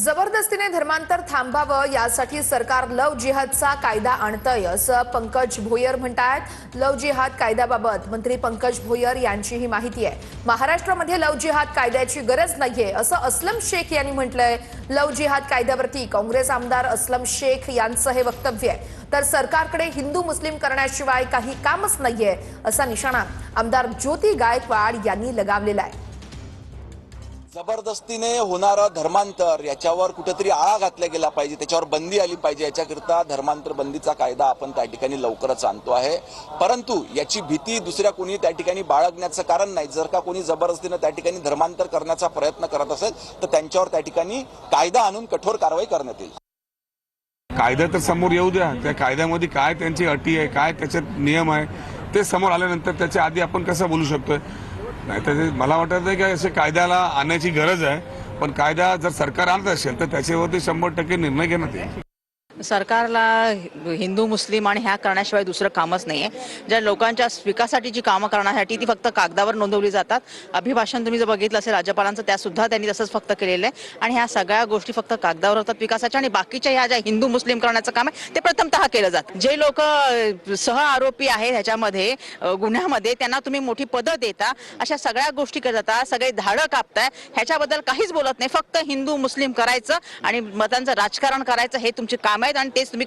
जबरदस्तीने धर्मांतर थांबावं यासाठी सरकार लव जिहादचा कायदा आणतंय असं पंकज भोयर म्हणतात। लव जिहाद कायद्याबाबत मंत्री पंकज भोयर यांची ही माहिती आहे। महाराष्ट्रामध्ये लव जिहाद कायद्याची गरज नाहीये असं असलम शेख यांनी म्हटलंय। लव जिहाद कायद्यावरती काँग्रेस आमदार असलम शेख यांचं हे वक्तव्य आहे। तर सरकारकडे हिंदू मुस्लिम करण्याशिवाय काही कामच नाहीये असा निशाणा आमदार ज्योती गायकवाड यांनी लगावलेला आहे। जबरदस्तीने होणारा धर्मांतर याच्यावर कुठेतरी आळा घातला गेला पाहिजे, त्याच्यावर बंदी आली पाहिजे। याच्याकरता धर्मांतर बंदीचा कायदा आपण त्या ठिकाणी लवकरच आणतो आहे। परंतु याची भीती दुसऱ्या कोणी त्या ठिकाणी बाळगण्याचं कारण नाही। जर का कोणी जबरदस्तीने त्या ठिकाणी धर्मांतर करण्याचा प्रयत्न करत असेल तर त्यांच्यावर त्या ठिकाणी कायदा आणून कठोर कारवाई करण्यात येईल। कायदा तर समोर येऊ द्या, त्या कायद्यामध्ये काय त्यांची अटी आहे, काय त्याचे नियम आहे ते समोर आल्यानंतर त्याच्या आधी आपण कसं बोलू शकतोय। नाही तर मला वाटत आहे की असे कायद्याला आणण्याची गरज आहे, पण कायदा जर सरकार आणत असेल तर त्याच्यावरती 100% निर्णय घेण्यात येईल। सरकारला हिंदू मुस्लिम आणि ह्या करण्याशिवाय दुसरं कामच नाहीये। ज्या लोकांच्या विकासासाठी जी कामं करण्यासाठी ती फक्त कागदावर नोंदवली जातात। अभिभाषण तुम्ही जर बघितलं असेल राज्यपालांचं त्या सुद्धा त्यांनी तसंच फक्त केलेलं आहे आणि ह्या सगळ्या गोष्टी फक्त कागदावर होतात विकासाच्या, आणि बाकीच्या ह्या ज्या हिंदू मुस्लिम करण्याचं काम आहे ते प्रथमतः केलं जातं। जे लोक सह आरोपी आहेत ह्याच्यामध्ये गुन्ह्यामध्ये त्यांना तुम्ही मोठी पदं देता, अशा सगळ्या गोष्टी करत जाता, सगळे धाडं कापताय, ह्याच्याबद्दल काहीच बोलत नाही। फक्त हिंदू मुस्लिम करायचं आणि मतांचं राजकारण करायचं हे तुमचे काम आहे आणि तेच तुम्ही